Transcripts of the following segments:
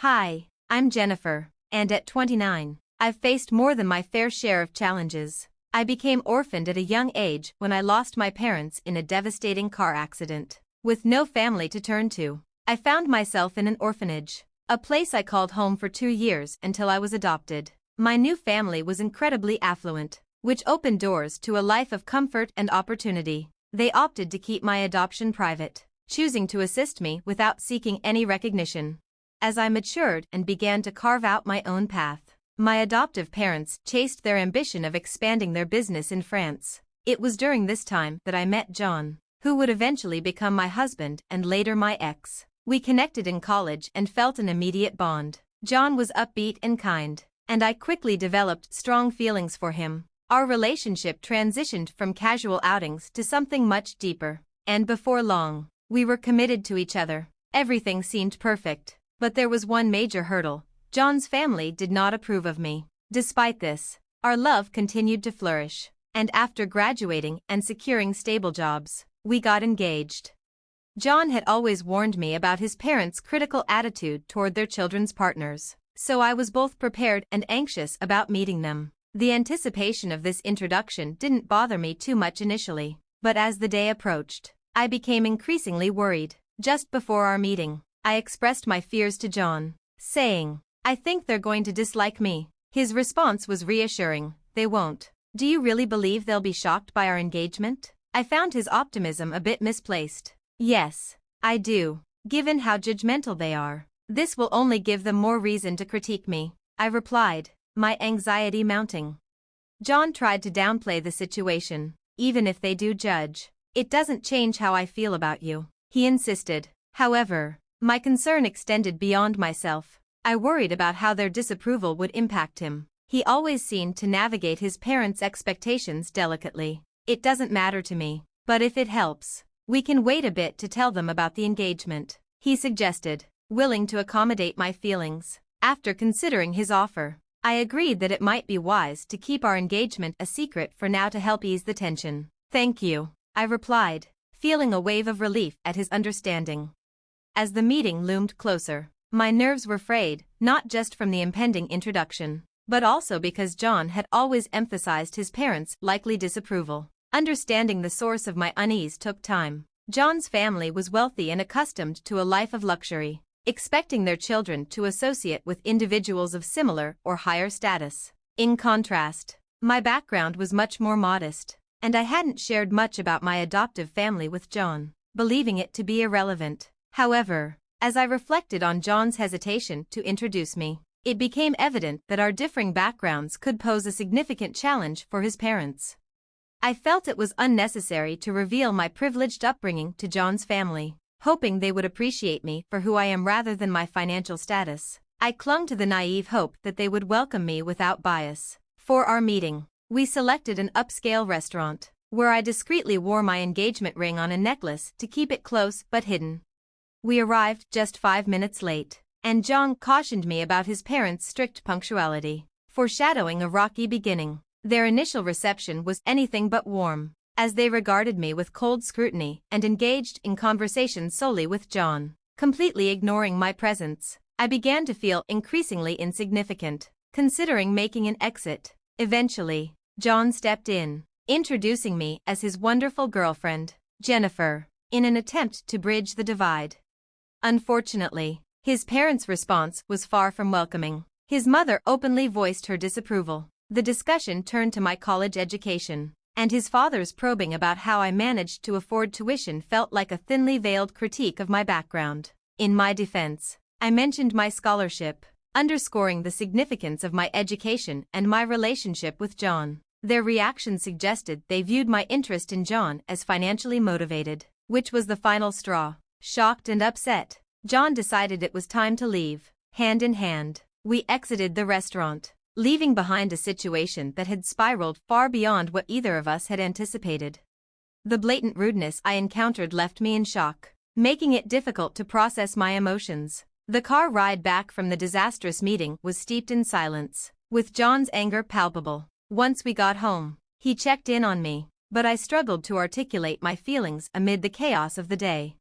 Hi, I'm Jennifer, and at 29, I've faced more than my fair share of challenges. I became orphaned at a young age when I lost my parents in a devastating car accident. With no family to turn to, I found myself in an orphanage, a place I called home for 2 years until I was adopted. My new family was incredibly affluent, which opened doors to a life of comfort and opportunity. They opted to keep my adoption private, choosing to assist me without seeking any recognition. As I matured and began to carve out my own path, my adoptive parents chased their ambition of expanding their business in France. It was during this time that I met John, who would eventually become my husband and later my ex. We connected in college and felt an immediate bond. John was upbeat and kind, and I quickly developed strong feelings for him. Our relationship transitioned from casual outings to something much deeper, and before long, we were committed to each other. Everything seemed perfect. But there was one major hurdle. John's family did not approve of me. Despite this, our love continued to flourish, and after graduating and securing stable jobs, we got engaged. John had always warned me about his parents' critical attitude toward their children's partners, so I was both prepared and anxious about meeting them. The anticipation of this introduction didn't bother me too much initially, but as the day approached, I became increasingly worried. Just before our meeting, I expressed my fears to John, saying, "I think they're going to dislike me." His response was reassuring, "They won't. Do you really believe they'll be shocked by our engagement?" I found his optimism a bit misplaced. "Yes, I do. Given how judgmental they are, this will only give them more reason to critique me," I replied, my anxiety mounting. John tried to downplay the situation. "Even if they do judge, it doesn't change how I feel about you," he insisted. However, my concern extended beyond myself. I worried about how their disapproval would impact him. He always seemed to navigate his parents' expectations delicately. "It doesn't matter to me, but if it helps, we can wait a bit to tell them about the engagement," he suggested, willing to accommodate my feelings. After considering his offer, I agreed that it might be wise to keep our engagement a secret for now to help ease the tension. "Thank you," I replied, feeling a wave of relief at his understanding. As the meeting loomed closer, my nerves were frayed, not just from the impending introduction, but also because John had always emphasized his parents' likely disapproval. Understanding the source of my unease took time. John's family was wealthy and accustomed to a life of luxury, expecting their children to associate with individuals of similar or higher status. In contrast, my background was much more modest, and I hadn't shared much about my adoptive family with John, believing it to be irrelevant. However, as I reflected on John's hesitation to introduce me, it became evident that our differing backgrounds could pose a significant challenge for his parents. I felt it was unnecessary to reveal my privileged upbringing to John's family, hoping they would appreciate me for who I am rather than my financial status. I clung to the naive hope that they would welcome me without bias. For our meeting, we selected an upscale restaurant, where I discreetly wore my engagement ring on a necklace to keep it close but hidden. We arrived just 5 minutes late, and John cautioned me about his parents' strict punctuality, foreshadowing a rocky beginning. Their initial reception was anything but warm, as they regarded me with cold scrutiny and engaged in conversation solely with John. Completely ignoring my presence, I began to feel increasingly insignificant, considering making an exit. Eventually, John stepped in, introducing me as his wonderful girlfriend, Jennifer, in an attempt to bridge the divide. Unfortunately, his parents' response was far from welcoming. His mother openly voiced her disapproval. The discussion turned to my college education, and his father's probing about how I managed to afford tuition felt like a thinly veiled critique of my background. In my defense, I mentioned my scholarship, underscoring the significance of my education and my relationship with John. Their reaction suggested they viewed my interest in John as financially motivated, which was the final straw. Shocked and upset, John decided it was time to leave. Hand in hand, we exited the restaurant, leaving behind a situation that had spiraled far beyond what either of us had anticipated. The blatant rudeness I encountered left me in shock, making it difficult to process my emotions. The car ride back from the disastrous meeting was steeped in silence, with John's anger palpable. Once we got home, he checked in on me, but I struggled to articulate my feelings amid the chaos of the day.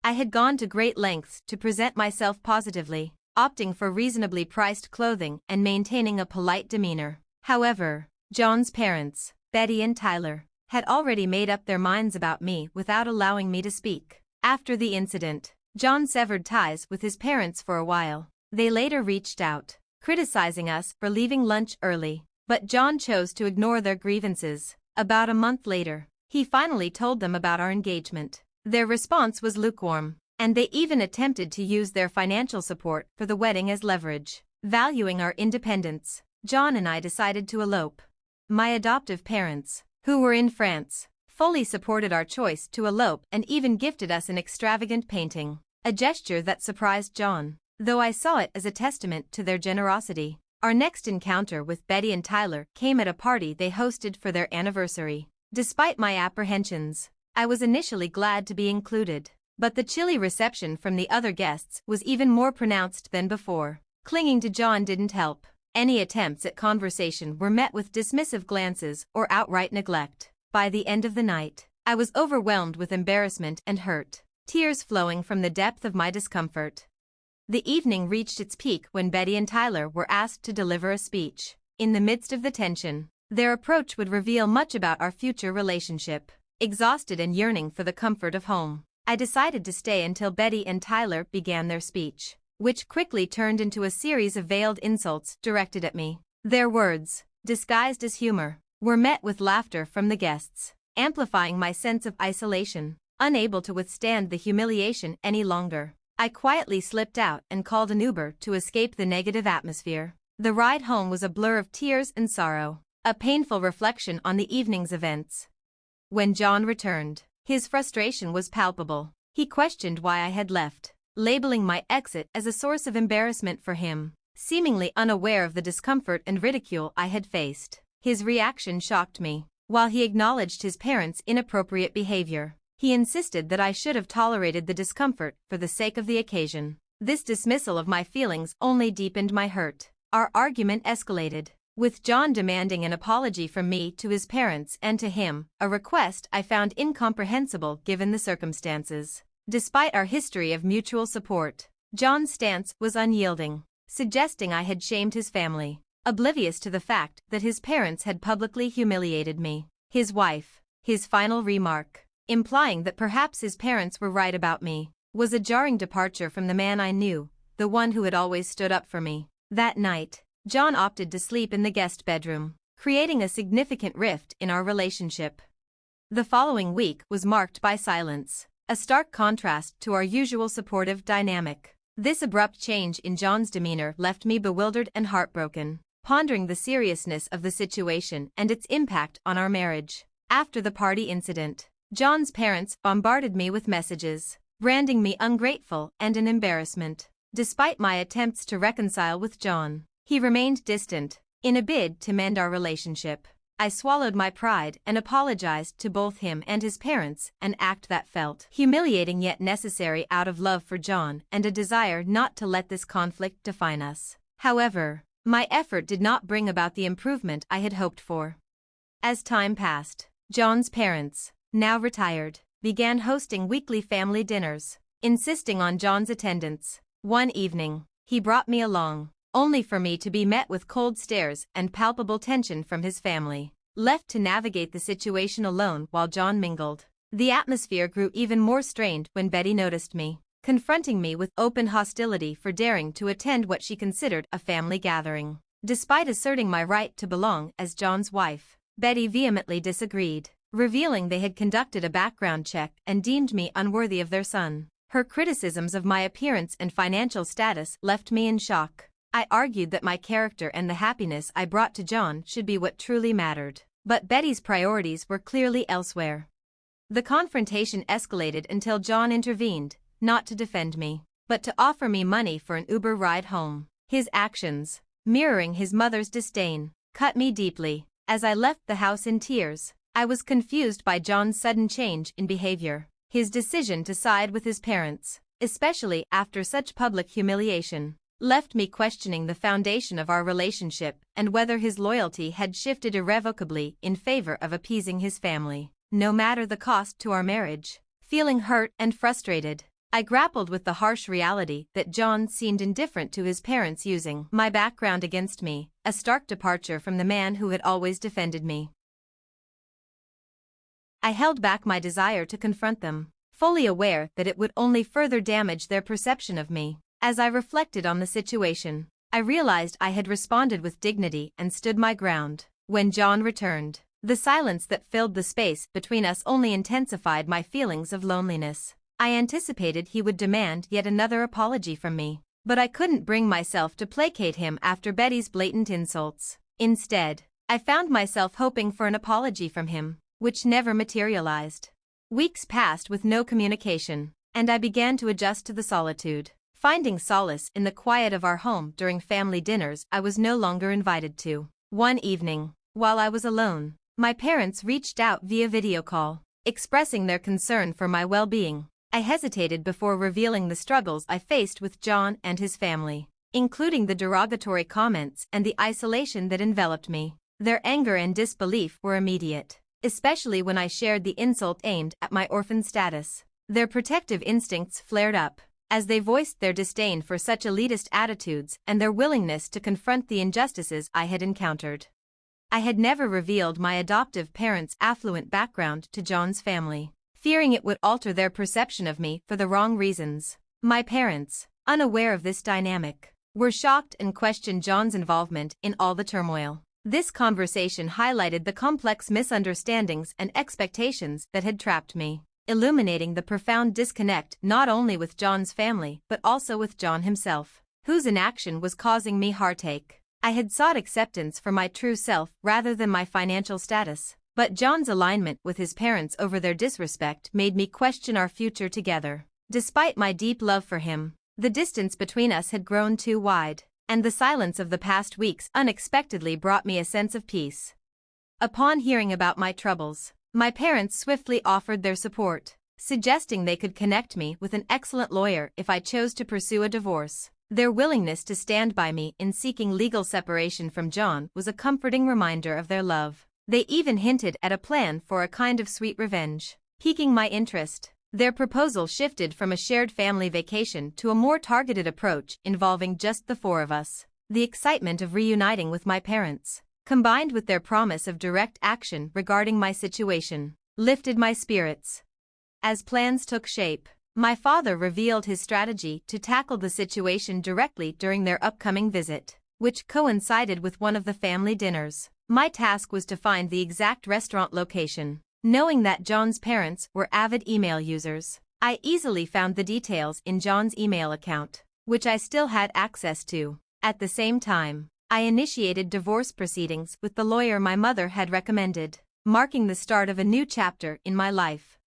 I had gone to great lengths to present myself positively, opting for reasonably priced clothing and maintaining a polite demeanor. However, John's parents, Betty and Tyler, had already made up their minds about me without allowing me to speak. After the incident, John severed ties with his parents for a while. They later reached out, criticizing us for leaving lunch early, but John chose to ignore their grievances. About a month later, he finally told them about our engagement. Their response was lukewarm, and they even attempted to use their financial support for the wedding as leverage. Valuing our independence, John and I decided to elope. My adoptive parents, who were in France, fully supported our choice to elope and even gifted us an extravagant painting, a gesture that surprised John, though I saw it as a testament to their generosity. Our next encounter with Betty and Tyler came at a party they hosted for their anniversary. Despite my apprehensions, I was initially glad to be included, but the chilly reception from the other guests was even more pronounced than before. Clinging to John didn't help. Any attempts at conversation were met with dismissive glances or outright neglect. By the end of the night, I was overwhelmed with embarrassment and hurt, tears flowing from the depth of my discomfort. The evening reached its peak when Betty and Tyler were asked to deliver a speech. In the midst of the tension, their approach would reveal much about our future relationship. Exhausted and yearning for the comfort of home, I decided to stay until Betty and Tyler began their speech, which quickly turned into a series of veiled insults directed at me. Their words, disguised as humor, were met with laughter from the guests, amplifying my sense of isolation. Unable to withstand the humiliation any longer, I quietly slipped out and called an Uber to escape the negative atmosphere. The ride home was a blur of tears and sorrow, a painful reflection on the evening's events. When John returned, his frustration was palpable. He questioned why I had left, labeling my exit as a source of embarrassment for him, seemingly unaware of the discomfort and ridicule I had faced. His reaction shocked me. While he acknowledged his parents' inappropriate behavior, he insisted that I should have tolerated the discomfort for the sake of the occasion. This dismissal of my feelings only deepened my hurt. Our argument escalated, with John demanding an apology from me to his parents and to him, a request I found incomprehensible given the circumstances. Despite our history of mutual support, John's stance was unyielding, suggesting I had shamed his family, oblivious to the fact that his parents had publicly humiliated me. His wife, his final remark, implying that perhaps his parents were right about me, was a jarring departure from the man I knew, the one who had always stood up for me. That night, John opted to sleep in the guest bedroom, creating a significant rift in our relationship. The following week was marked by silence, a stark contrast to our usual supportive dynamic. This abrupt change in John's demeanor left me bewildered and heartbroken, pondering the seriousness of the situation and its impact on our marriage. After the party incident, John's parents bombarded me with messages, branding me ungrateful and an embarrassment. Despite my attempts to reconcile with John, he remained distant. In a bid to mend our relationship, I swallowed my pride and apologized to both him and his parents, an act that felt humiliating yet necessary out of love for John and a desire not to let this conflict define us. However, my effort did not bring about the improvement I had hoped for. As time passed, John's parents, now retired, began hosting weekly family dinners, insisting on John's attendance. One evening, he brought me along, only for me to be met with cold stares and palpable tension from his family. Left to navigate the situation alone while John mingled, the atmosphere grew even more strained when Betty noticed me, confronting me with open hostility for daring to attend what she considered a family gathering. Despite asserting my right to belong as John's wife, Betty vehemently disagreed, revealing they had conducted a background check and deemed me unworthy of their son. Her criticisms of my appearance and financial status left me in shock. I argued that my character and the happiness I brought to John should be what truly mattered, but Betty's priorities were clearly elsewhere. The confrontation escalated until John intervened, not to defend me, but to offer me money for an Uber ride home. His actions, mirroring his mother's disdain, cut me deeply. As I left the house in tears, I was confused by John's sudden change in behavior. His decision to side with his parents, especially after such public humiliation, left me questioning the foundation of our relationship and whether his loyalty had shifted irrevocably in favor of appeasing his family, no matter the cost to our marriage. Feeling hurt and frustrated, I grappled with the harsh reality that John seemed indifferent to his parents using my background against me, a stark departure from the man who had always defended me. I held back my desire to confront them, fully aware that it would only further damage their perception of me. As I reflected on the situation, I realized I had responded with dignity and stood my ground. When John returned, the silence that filled the space between us only intensified my feelings of loneliness. I anticipated he would demand yet another apology from me, but I couldn't bring myself to placate him after Betty's blatant insults. Instead, I found myself hoping for an apology from him, which never materialized. Weeks passed with no communication, and I began to adjust to the solitude, finding solace in the quiet of our home during family dinners I was no longer invited to. One evening, while I was alone, my parents reached out via video call, expressing their concern for my well-being. I hesitated before revealing the struggles I faced with John and his family, including the derogatory comments and the isolation that enveloped me. Their anger and disbelief were immediate, especially when I shared the insult aimed at my orphan status. Their protective instincts flared up, as they voiced their disdain for such elitist attitudes and their willingness to confront the injustices I had encountered. I had never revealed my adoptive parents' affluent background to John's family, fearing it would alter their perception of me for the wrong reasons. My parents, unaware of this dynamic, were shocked and questioned John's involvement in all the turmoil. This conversation highlighted the complex misunderstandings and expectations that had trapped me, illuminating the profound disconnect not only with John's family but also with John himself, whose inaction was causing me heartache. I had sought acceptance for my true self rather than my financial status, but John's alignment with his parents over their disrespect made me question our future together. Despite my deep love for him, the distance between us had grown too wide, and the silence of the past weeks unexpectedly brought me a sense of peace. Upon hearing about my troubles, my parents swiftly offered their support, suggesting they could connect me with an excellent lawyer if I chose to pursue a divorce. Their willingness to stand by me in seeking legal separation from John was a comforting reminder of their love. They even hinted at a plan for a kind of sweet revenge, piquing my interest. Their proposal shifted from a shared family vacation to a more targeted approach involving just the four of us. The excitement of reuniting with my parents, combined with their promise of direct action regarding my situation, lifted my spirits. As plans took shape, my father revealed his strategy to tackle the situation directly during their upcoming visit, which coincided with one of the family dinners. My task was to find the exact restaurant location. Knowing that John's parents were avid email users, I easily found the details in John's email account, which I still had access to. At the same time, I initiated divorce proceedings with the lawyer my mother had recommended, marking the start of a new chapter in my life.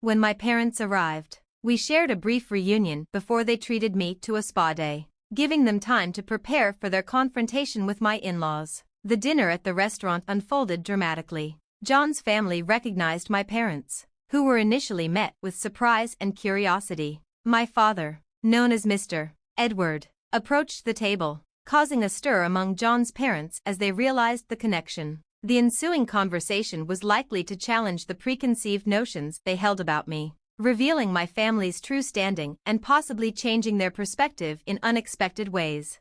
When my parents arrived, we shared a brief reunion before they treated me to a spa day, giving them time to prepare for their confrontation with my in-laws. The dinner at the restaurant unfolded dramatically. John's family recognized my parents, who were initially met with surprise and curiosity. My father, known as Mr. Edward, approached the table, causing a stir among John's parents as they realized the connection. The ensuing conversation was likely to challenge the preconceived notions they held about me, revealing my family's true standing and possibly changing their perspective in unexpected ways.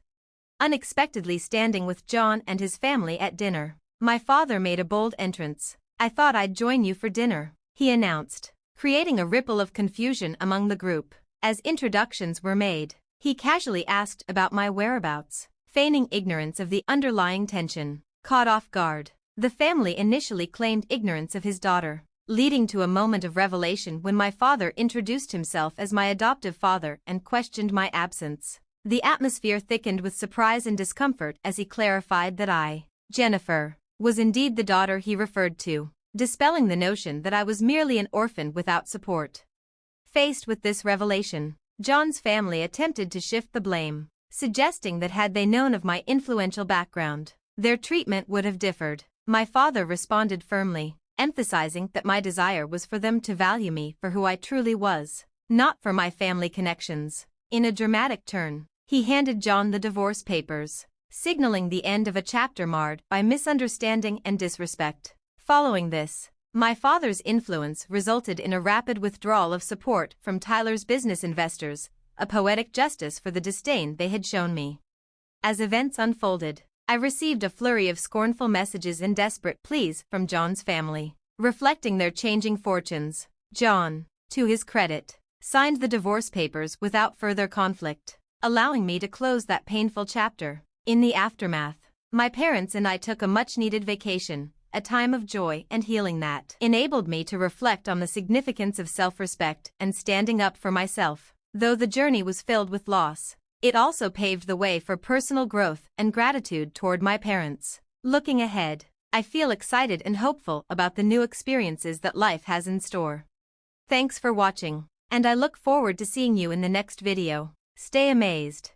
Unexpectedly standing with John and his family at dinner, my father made a bold entrance. "I thought I'd join you for dinner," he announced, creating a ripple of confusion among the group. As introductions were made, he casually asked about my whereabouts, feigning ignorance of the underlying tension. Caught off guard, the family initially claimed ignorance of his daughter, leading to a moment of revelation when my father introduced himself as my adoptive father and questioned my absence. The atmosphere thickened with surprise and discomfort as he clarified that I, Jennifer, was indeed the daughter he referred to, dispelling the notion that I was merely an orphan without support. Faced with this revelation, John's family attempted to shift the blame, suggesting that had they known of my influential background, their treatment would have differed. My father responded firmly, emphasizing that my desire was for them to value me for who I truly was, not for my family connections. In a dramatic turn, he handed John the divorce papers, signaling the end of a chapter marred by misunderstanding and disrespect. Following this, My father's influence resulted in a rapid withdrawal of support from Tyler's business investors, a poetic justice for the disdain they had shown me. As events unfolded, I received a flurry of scornful messages and desperate pleas from John's family, reflecting their changing fortunes. John, to his credit, signed the divorce papers without further conflict, allowing me to close that painful chapter. In the aftermath, my parents and I took a much-needed vacation, a time of joy and healing that enabled me to reflect on the significance of self-respect and standing up for myself. Though the journey was filled with loss, it also paved the way for personal growth and gratitude toward my parents. Looking ahead, I feel excited and hopeful about the new experiences that life has in store. Thanks for watching, and I look forward to seeing you in the next video. Stay amazed.